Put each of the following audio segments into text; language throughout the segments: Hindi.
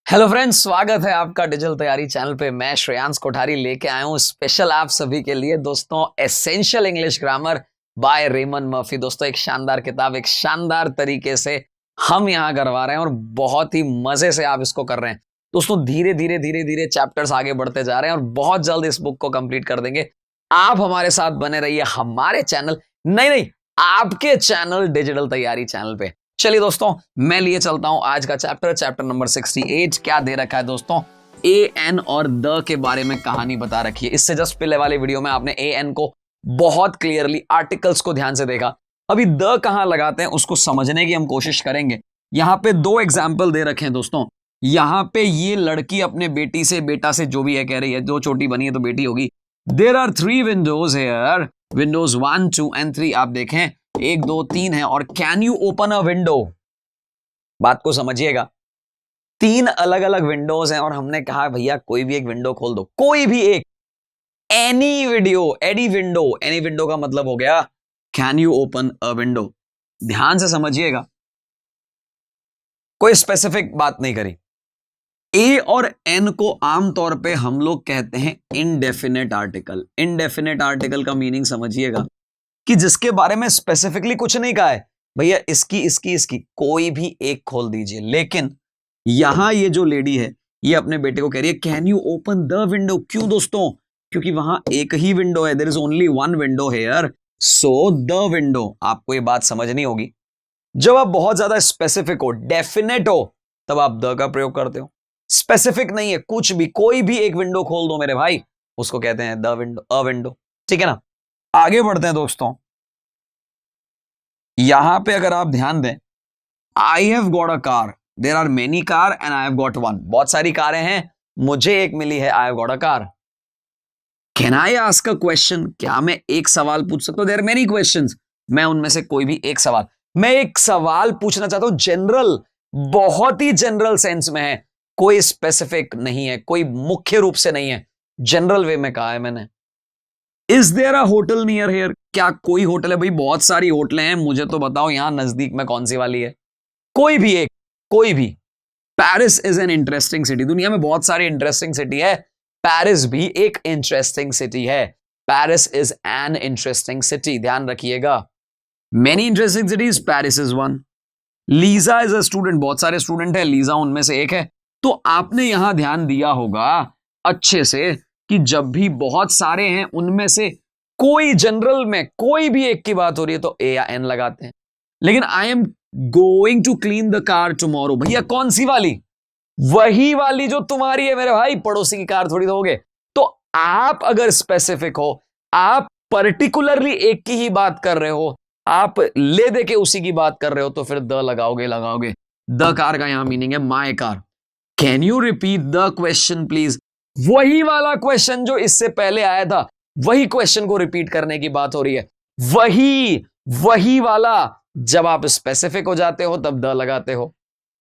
हेलो फ्रेंड्स, स्वागत है आपका डिजिटल तैयारी चैनल पे। मैं श्रेयांश कोठारी लेके आया हूँ स्पेशल आप सभी के लिए दोस्तों essential English grammar by Raymond Murphy. दोस्तों एक शानदार किताब, एक शानदार तरीके से हम यहाँ करवा रहे हैं और बहुत ही मजे से आप इसको कर रहे हैं दोस्तों। धीरे धीरे धीरे धीरे चैप्टर्स आगे बढ़ते जा रहे हैं और बहुत जल्द इस बुक को कंप्लीट कर देंगे। आप हमारे साथ बने रहिए हमारे चैनल नहीं आपके चैनल डिजिटल तैयारी चैनल पे। चलिए दोस्तों, मैं लिए चलता हूं आज का चैप्टर नंबर 68। क्या दे रखा है दोस्तों? ए एन और द के बारे में कहानी बता रखी है। इससे जस्ट पहले वाले वीडियो में आपने ए एन को बहुत क्लियरली आर्टिकल्स को ध्यान से देखा। अभी द कहां लगाते हैं उसको समझने की हम कोशिश करेंगे। यहां पे दो एग्जाम्पल दे रखे हैं दोस्तों। यहां पे ये लड़की अपने बेटी से, बेटा से जो भी है कह रही है, जो छोटी बनी है तो बेटी होगी। There are 3 windows here, windows 1, 2 and 3। आप देखें 1, 2, 3 है और can you open a window. बात को समझिएगा, 3 अलग अलग विंडोज हैं और हमने कहा भैया कोई भी एक विंडो खोल दो, कोई भी एक, एनी विंडो का मतलब हो गया can you open a window. ध्यान से समझिएगा, कोई स्पेसिफिक बात नहीं करी। ए और एन को आमतौर पे हम लोग कहते हैं इनडेफिनेट आर्टिकल। इनडेफिनेट आर्टिकल का मीनिंग समझिएगा कि जिसके बारे में स्पेसिफिकली कुछ नहीं कहा है, भैया इसकी कोई भी एक खोल दीजिए। लेकिन यहां ये जो लेडी है ये अपने बेटे को कह रही है can you open the window. क्यों दोस्तों? क्योंकि वहां एक ही विंडो है, there is only one window here, so the window. आपको ये बात समझनी होगी। जब आप बहुत ज्यादा स्पेसिफिक हो, डेफिनेट हो, तब आप द का प्रयोग करते हो। स्पेसिफिक नहीं है, कुछ भी, कोई भी एक विंडो खोल दो मेरे भाई, उसको कहते हैं द विंडो, अ विंडो। ठीक है ना? आगे बढ़ते हैं दोस्तों। यहां पे अगर आप ध्यान दें, I have got a car, there are many car and I have got one. बहुत सारी कारें हैं, मुझे एक मिली है, I have got a car. Can I ask a question? क्या मैं एक सवाल पूछ सकता हूं? देयर आर मेनी क्वेश्चंस, मैं उनमें से कोई भी एक सवाल, मैं एक सवाल पूछना चाहता हूं। जनरल, बहुत ही जनरल सेंस में है, कोई स्पेसिफिक नहीं है, कोई मुख्य रूप से नहीं है, जनरल वे में कहा है मैंने। Is there a hotel near here? क्या कोई होटल है? भाई बहुत सारी होटलें हैं, मुझे तो बताओ यहां नजदीक में कौन सी वाली है? कोई भी एक, कोई भी। Paris is an interesting city. दुनिया में बहुत सारी इंटरेस्टिंग सिटी है, पेरिस भी एक इंटरेस्टिंग सिटी है। Paris is an interesting city, ध्यान रखिएगा। Many interesting cities, Paris is one. Lisa is a student, बहुत सारे स्टूडेंट है, लीजा उनमें से एक है। तो आपने यहां ध्यान दिया होगा अच्छे से कि जब भी बहुत सारे हैं उनमें से कोई, जनरल में कोई भी एक की बात हो रही है तो ए या एन लगाते हैं। लेकिन I am going to clean the car tomorrow, भैया कौन सी वाली? वही वाली जो तुम्हारी है मेरे भाई, पड़ोसी की कार थोड़ी दोगे। तो आप अगर स्पेसिफिक हो, आप पर्टिकुलरली एक की ही बात कर रहे हो, आप ले दे के उसी की बात कर रहे हो, तो फिर द लगाओगे। द कार का यहां मीनिंग है my car. Can you repeat the question please? वही वाला क्वेश्चन जो इससे पहले आया था, वही क्वेश्चन को रिपीट करने की बात हो रही है। वही वाला। जब आप स्पेसिफिक हो जाते हो तब द लगाते हो।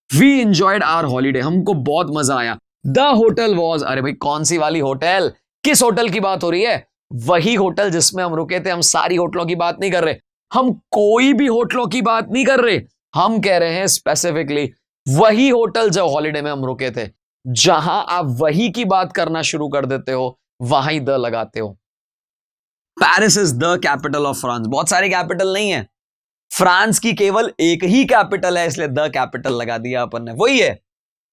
वी एंजॉयड आवर हॉलीडे, हमको बहुत मजा आया। द होटल वॉज, अरे भाई कौन सी वाली होटल? किस होटल की बात हो रही है? वही होटल जिसमें हम रुके थे। हम सारी होटलों की बात नहीं कर रहे, हम कोई भी होटलों की बात नहीं कर रहे, हम कह रहे हैं स्पेसिफिकली वही होटल जो हॉलीडे में हम रुके थे। जहां आप वही की बात करना शुरू कर देते हो वहां द लगाते हो। Paris is the capital of France, बहुत सारे कैपिटल नहीं है, फ्रांस की केवल एक ही कैपिटल है, इसलिए द कैपिटल लगा दिया अपन ने, वही है।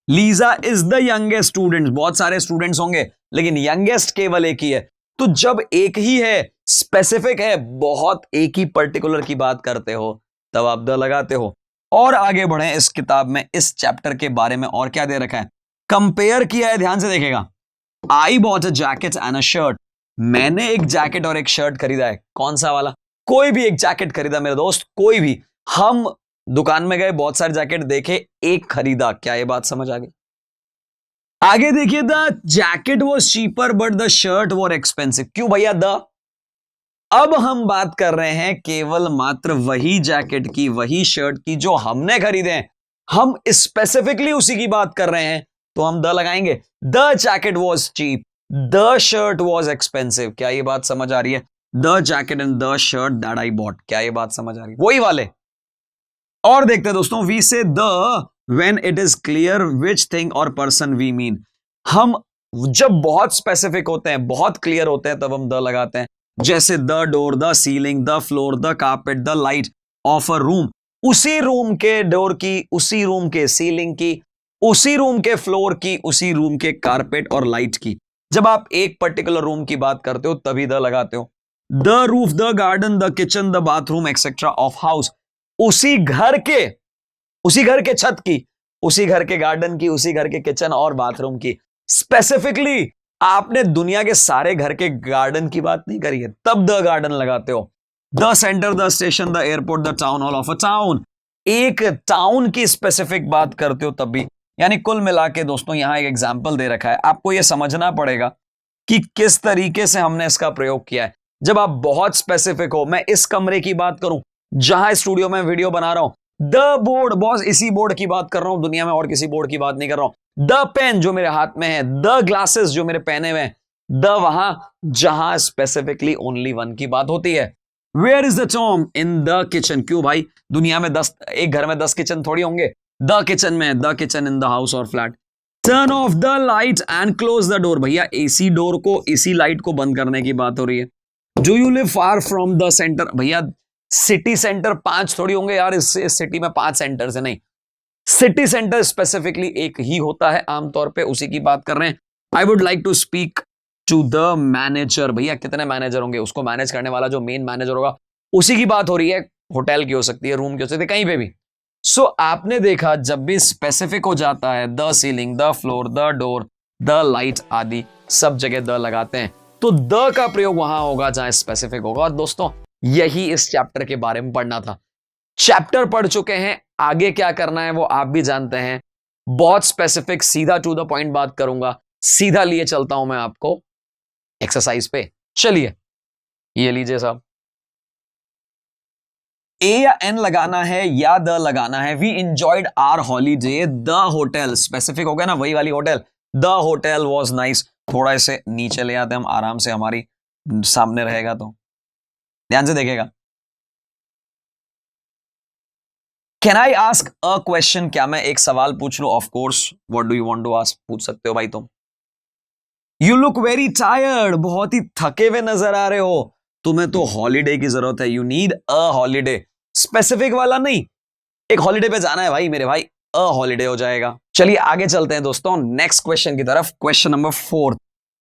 Lisa is the youngest student, बहुत सारे स्टूडेंट्स होंगे लेकिन यंगेस्ट केवल एक ही है। तो जब एक ही है, स्पेसिफिक है, बहुत एक ही पर्टिकुलर की बात करते हो, तब आप द लगाते हो। और आगे बढ़े इस किताब में, इस चैप्टर के बारे में और क्या दे रखा है, कंपेयर किया है, ध्यान से देखेगा। I bought a jacket and a shirt, मैंने एक जैकेट और एक शर्ट खरीदा है। कौन सा वाला? कोई भी एक जैकेट खरीदा मेरे दोस्त, कोई भी। हम दुकान में गए, बहुत सारे जैकेट देखे, एक खरीदा। क्या ये बात समझ आ गई? आगे देखिए, the jacket was cheaper but the shirt war expensive. क्यों भैया द? अब हम बात कर रहे हैं केवल मात्र वही जैकेट की, वही शर्ट की जो हमने खरीदे हैं, हम स्पेसिफिकली उसी की बात कर रहे हैं, तो हम द लगाएंगे। The jacket was cheap, the shirt was expensive. क्या ये बात समझ आ रही है? The jacket and the shirt that I bought, क्या ये बात समझ आ रही है? वही वाले। और देखते हैं दोस्तों, वी से the when it is clear which thing और पर्सन वी मीन। हम जब बहुत स्पेसिफिक होते हैं, बहुत क्लियर होते हैं, तब हम द लगाते हैं। जैसे the door, the ceiling, the floor, the carpet, the light of a room. उसी रूम के डोर की, उसी रूम के सीलिंग की, उसी रूम के फ्लोर की, उसी रूम के कारपेट और लाइट की। जब आप एक पर्टिकुलर रूम की बात करते हो तभी द लगाते हो। The roof, the garden, the kitchen, the bathroom etcetera of house. उसी घर के, उसी घर के छत की, उसी घर के गार्डन की, उसी घर के किचन और बाथरूम की। स्पेसिफिकली आपने दुनिया के सारे घर के गार्डन की बात नहीं करी है, तब द गार्डन लगाते हो। The centre, the station, the airport, the town hall of a town. एक टाउन की स्पेसिफिक बात करते हो तब भी। यानी कुल मिला के दोस्तों यहां एक एग्जाम्पल दे रखा है, आपको यह समझना पड़ेगा कि किस तरीके से हमने इसका प्रयोग किया है। जब आप बहुत स्पेसिफिक हो, मैं इस कमरे की बात करूं जहां स्टूडियो में वीडियो बना रहा हूं, द बोर्ड, बॉस इसी बोर्ड की बात कर रहा हूं, दुनिया में और किसी बोर्ड की बात नहीं कर रहा हूं। द पेन जो मेरे हाथ में है, द ग्लासेस जो मेरे पहने हुए हैं, द वहां जहां स्पेसिफिकली ओनली वन की बात होती है। Where is the Tom? In the kitchen. क्यों भाई, दुनिया में 10, एक घर में 10 किचन थोड़ी होंगे, द किचन में, the kitchen in the house और flat. Turn off the light and close the door. भैया एसी डोर को, एसी लाइट को बंद करने की बात हो रही है। Do you live far from the centre? भैया सिटी सेंटर 5 थोड़ी होंगे यार, इस सिटी में 5 सेंटर्स है, नहीं, सिटी सेंटर स्पेसिफिकली एक ही होता है आमतौर पे, उसी की बात कर रहे हैं। I would like to speak to the manager. भैया कितने मैनेजर होंगे, उसको मैनेज करने वाला जो मेन मैनेजर होगा उसी की बात हो रही है। होटल की हो सकती है, रूम की हो सकती है, कहीं पे भी। सो आपने देखा जब भी स्पेसिफिक हो जाता है, the ceiling, the floor, the door, the light आदि सब जगह द लगाते हैं, तो द का प्रयोग वहां होगा जहां स्पेसिफिक होगा। और दोस्तों यही इस चैप्टर के बारे में पढ़ना था। चैप्टर पढ़ चुके हैं, आगे क्या करना है वो आप भी जानते हैं। बहुत स्पेसिफिक, सीधा टू द पॉइंट बात करूंगा, सीधा लिए चलता हूं मैं आपको एक्सरसाइज पे। चलिए ये लीजिए साहब, ए या एन लगाना है या द लगाना है। We enjoyed our holiday the hotel. Specific हो गया ना, वही वाली hotel. The hotel was nice. थोड़ा इसे नीचे ले आते हम, आराम से हमारी सामने रहेगा, तो ध्यान से देखेगा। Can I ask a question? क्या मैं एक सवाल पूछ लूं? Of course, what do you want to ask? पूछ सकते हो भाई तुम। You look very tired. बहुत ही थके हुए नजर आ रहे हो, तुम्हें तो हॉलीडे की जरूरत है। You need a holiday. Specific वाला नहीं, एक हॉलीडे पे जाना है भाई मेरे भाई, अ हॉलीडे हो जाएगा। चलिए आगे चलते हैं दोस्तों नेक्स्ट क्वेश्चन की तरफ। क्वेश्चन नंबर 4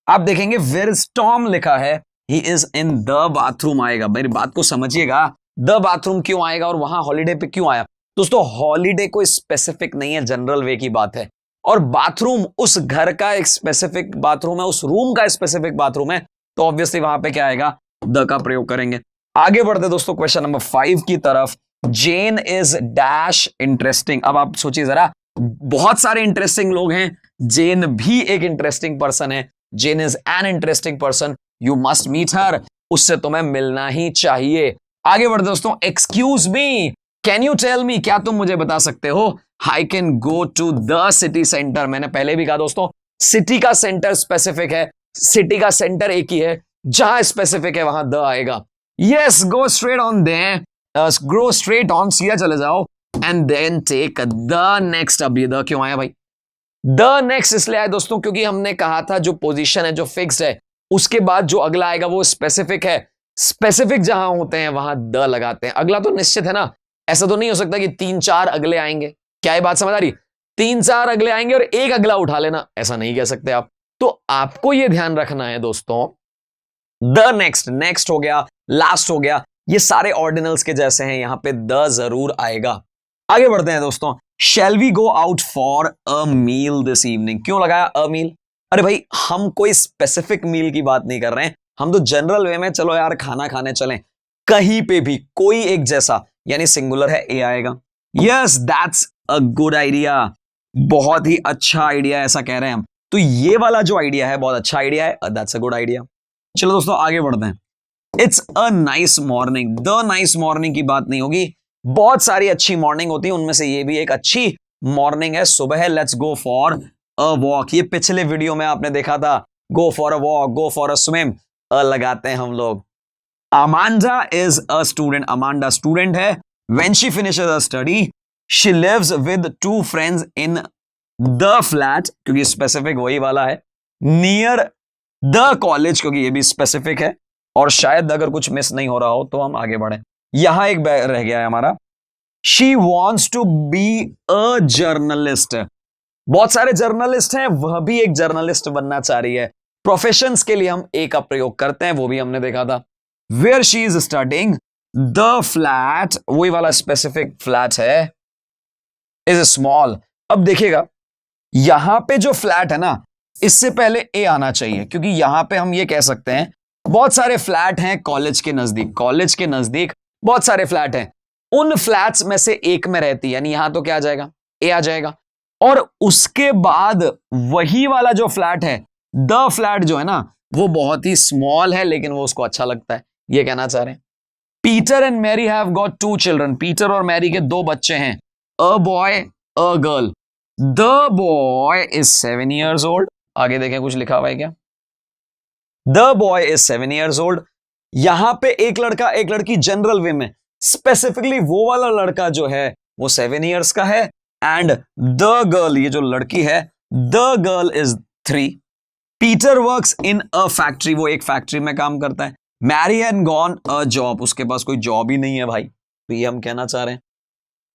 आप देखेंगे, वेयर इज टॉम लिखा है, he is in the bathroom आएगा। मेरी बात को समझिएगा, द बाथरूम क्यों आएगा और वहां हॉलीडे पे क्यों आया? दोस्तों हॉलीडे कोई स्पेसिफिक नहीं है, जनरल वे की बात है। और बाथरूम उस घर का एक स्पेसिफिक बाथरूम है, उस रूम का स्पेसिफिक बाथरूम है, तो ऑब्वियसली वहां पे क्या आएगा, द का प्रयोग करेंगे। आगे बढ़ते दोस्तों क्वेश्चन नंबर 5 की तरफ। जेन इज डैश इंटरेस्टिंग। अब आप सोचिए जरा, बहुत सारे इंटरेस्टिंग लोग हैं, जेन भी एक इंटरेस्टिंग पर्सन है। Jane is an interesting person, you must meet her. उससे तुम्हें मिलना ही चाहिए। आगे बढ़ते दोस्तों, excuse me, can you tell me? क्या तुम मुझे बता सकते हो? I can go to the city centre. मैंने पहले भी कहा दोस्तों, सिटी का सेंटर स्पेसिफिक है, सिटी का सेंटर एक ही है, जहां स्पेसिफिक है वहां द आएगा। Yes, go straight on there, go straight on, सीधा चले जाओ, and then take the next. अब ये द क्यों आया भाई? द नेक्स्ट इसलिए आया दोस्तों क्योंकि हमने कहा था जो पोजीशन है, जो फिक्स्ड है, उसके बाद जो अगला आएगा वो स्पेसिफिक है। स्पेसिफिक जहां होते हैं वहां द लगाते हैं। अगला तो निश्चित है ना, ऐसा तो नहीं हो सकता कि 3-4 अगले आएंगे। क्या ये बात समझ आ रही? 3-4 अगले आएंगे और एक अगला उठा लेना, ऐसा नहीं कह सकते आप। तो आपको यह ध्यान रखना है दोस्तों, द नेक्स्ट, नेक्स्ट हो गया, लास्ट हो गया, ये सारे ऑर्डिनल्स के जैसे हैं, यहां पे द जरूर आएगा। आगे बढ़ते हैं दोस्तों। Shall we go out for a meal this evening? क्यों लगाया अ मील? अरे भाई हम कोई स्पेसिफिक मील की बात नहीं कर रहे हैं, हम तो जनरल वे में चलो यार खाना खाने चलें, कहीं पे भी कोई एक जैसा, यानी सिंगुलर है, ए आएगा। Yes, that's a good idea. बहुत ही अच्छा आइडिया, ऐसा कह रहे हैं हम। तो ये वाला जो आइडिया है बहुत अच्छा आइडिया है, दैट्स अ गुड आइडिया। चलो दोस्तों आगे बढ़ते हैं। It's a nice morning. The nice morning की बात नहीं होगी, बहुत सारी अच्छी मॉर्निंग होती है, उनमें से ये भी एक अच्छी मॉर्निंग है, सुबह है। Let's go for a walk. ये पिछले वीडियो में आपने देखा था, go for a walk, go for a swim, a लगाते हैं हम लोग। Amanda is a student. Amanda student है। When she finishes her study she lives with 2 friends in the flat, क्योंकि स्पेसिफिक वही वाला है, नियर द कॉलेज, क्योंकि ये भी स्पेसिफिक है, और शायद अगर कुछ मिस नहीं हो रहा हो तो हम आगे बढ़े। यहां एक रह गया है हमारा, she wants to be a journalist. बहुत सारे जर्नलिस्ट हैं, वह भी एक जर्नलिस्ट बनना चाह रही है। प्रोफेशंस के लिए हम ए का प्रयोग करते हैं, वो भी हमने देखा था। Where she is studying the flat, वही वाला स्पेसिफिक फ्लैट है, इज स्मॉल। अब देखिएगा यहां पे जो फ्लैट है ना, इससे पहले ए आना चाहिए, क्योंकि यहां पे हम ये कह सकते हैं बहुत सारे फ्लैट हैं कॉलेज के नजदीक, कॉलेज के नजदीक बहुत सारे फ्लैट हैं, उन फ्लैट्स में से एक में रहती, यानी यहां तो क्या आ जाएगा, ए आ जाएगा। और उसके बाद वही वाला जो फ्लैट है, द फ्लैट जो है ना, वो बहुत ही स्मॉल है, लेकिन वो उसको अच्छा लगता है, ये कहना चाह रहे हैं। Peter and Mary have got 2 children, Peter और मैरी के 2 बच्चे हैं, a boy a girl. The boy is 7 years old, आगे देखें कुछ लिखा हुआ है क्या, the boy is 7 years old। यहां पे एक लड़का एक लड़की जनरल वे में, स्पेसिफिकली वो वाला लड़का जो है वो 7 years का है, एंड द गर्ल, ये जो लड़की है, the girl is 3। Peter works in a factory, वो एक फैक्ट्री में काम करता है। Mary had gone a job, उसके पास कोई जॉब ही नहीं है भाई, तो ये हम कहना चाह रहे हैं।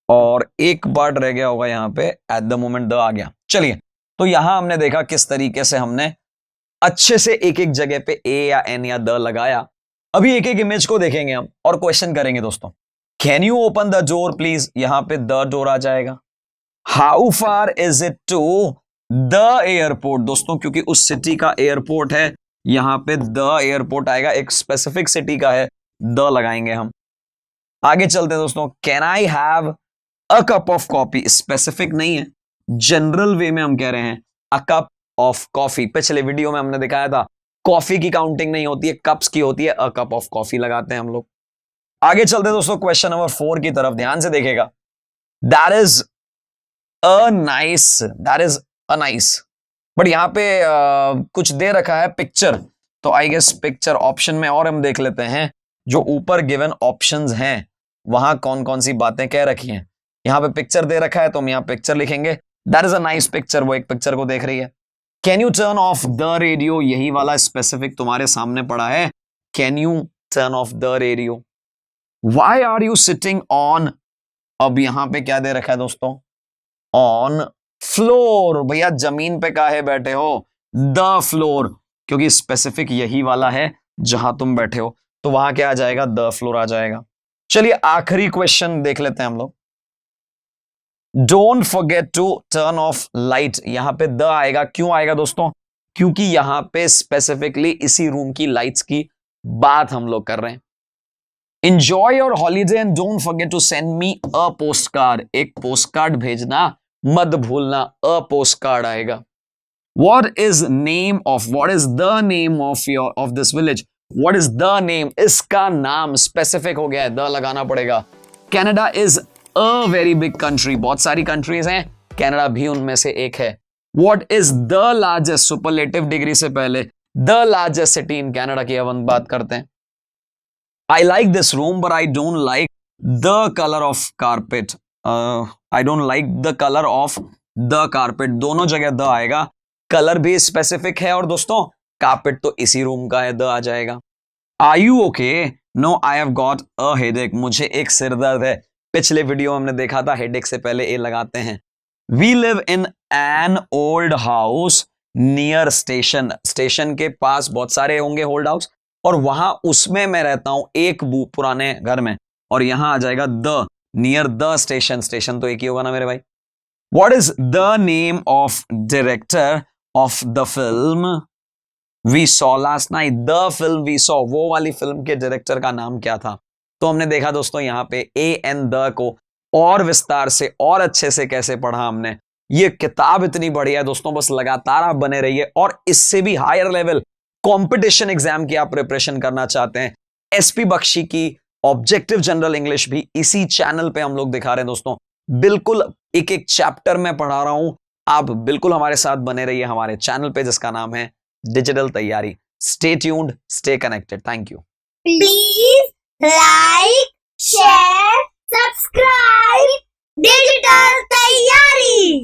और एक पार्ट रह गया होगा यहां पे, एट द मोमेंट द आ गया। चलिए, तो यहां हमने देखा किस तरीके से हमने अच्छे से एक एक जगह पे ए या एन या द लगाया। अभी एक एक इमेज को देखेंगे हम और क्वेश्चन करेंगे दोस्तों। Can you open the door please, यहां पे द डोर आ जाएगा। How far is it to the airport, दोस्तों क्योंकि उस सिटी का एयरपोर्ट है, यहां पे द एयरपोर्ट आएगा, एक स्पेसिफिक सिटी का है, द लगाएंगे हम। आगे चलते हैं दोस्तों। Can I have a cup of coffee, specific नहीं है, जनरल वे में हम कह रहे हैं अ कप ऑफ कॉफी। पिछले वीडियो में हमने दिखाया था कॉफी की काउंटिंग नहीं होती है, कप्स की होती है, अ कप ऑफ कॉफी लगाते हैं हम लोग। आगे चलते हैं दोस्तों क्वेश्चन नंबर 4 की तरफ, ध्यान से देखिएगा। That is a nice, that is a nice, but यहां पे कुछ दे रखा है पिक्चर, तो आई गेस पिक्चर ऑप्शन में और हम देख लेते हैं जो ऊपर गिवन ऑप्शंस हैं वहां कौन कौन सी बातें कह रखी हैं। यहां पे पिक्चर दे रखा है तो हम यहां पिक्चर लिखेंगे, that is a nice picture, वो एक पिक्चर को देख रही है। Can you turn off the radio, यही वाला स्पेसिफिक तुम्हारे सामने पड़ा है, can you turn off the radio. Why are you sitting on, अब यहां पे क्या दे रखा है दोस्तों, ऑन फ्लोर, भैया जमीन पे काहे बैठे हो, द फ्लोर, क्योंकि स्पेसिफिक यही वाला है जहां तुम बैठे हो, तो वहां क्या आ जाएगा, द फ्लोर आ जाएगा। चलिए आखिरी क्वेश्चन देख लेते हैं हम लोग। Don't forget to turn off light, यहां पे द आएगा, क्यों आएगा दोस्तों, क्योंकि यहां पे स्पेसिफिकली इसी रूम की लाइट्स की बात हम लोग कर रहे हैं। Enjoy your holiday and don't forget to send me a postcard, एक पोस्ट कार्ड भेजना मत भूलना, अ पोस्ट कार्ड आएगा। What is the name of this village? What is the name? इसका नाम स्पेसिफिक हो गया है, द लगाना पड़ेगा। Canada is a very big country, बहुत सारी कंट्रीज हैं, कनाडा भी उनमें से एक है। What is the largest, superlative degree से पहले the largest city in Canada की हम बात करते हैं। I like this room, but I don't like the color of carpet. I don't like the color of the carpet. दोनों जगह द आएगा, कलर भी स्पेसिफिक है, और दोस्तों कारपेट तो इसी रूम का है, द आ जाएगा। Are you okay? No, I have got a headache. मुझे एक सिर दर्द है। पिछले वीडियो में हमने देखा था हेडेक से पहले ए लगाते हैं। We live in an old house near station. Station के पास बहुत सारे होंगे होल्ड हाउस, और वहां उसमें मैं रहता हूं एक पुराने घर में, और यहां आ जाएगा the, near the station, station तो एक ही होगा ना मेरे भाई। What is the name of director of the film we saw last night, the film we saw, वो वाली फिल्म के डायरेक्टर का नाम क्या था। तो हमने देखा दोस्तों यहां पे ए एन द को और विस्तार से और अच्छे से कैसे पढ़ा हमने। ये किताब इतनी बढ़िया है दोस्तों, बस लगातार आप बने रहिए, और इससे भी हायर लेवल कंपटीशन एग्जाम की आप प्रिपरेशन करना चाहते हैं, एसपी बख्शी की ऑब्जेक्टिव जनरल इंग्लिश भी इसी चैनल पे हम लोग दिखा रहे हैं दोस्तों। बिल्कुल एक एक चैप्टर में पढ़ा रहा हूं, आप बिल्कुल हमारे साथ बने रहिए हमारे चैनल पे जिसका नाम है डिजिटल तैयारी। Stay tuned, stay connected, thank you. Please like, share, subscribe. Digital तैयारी।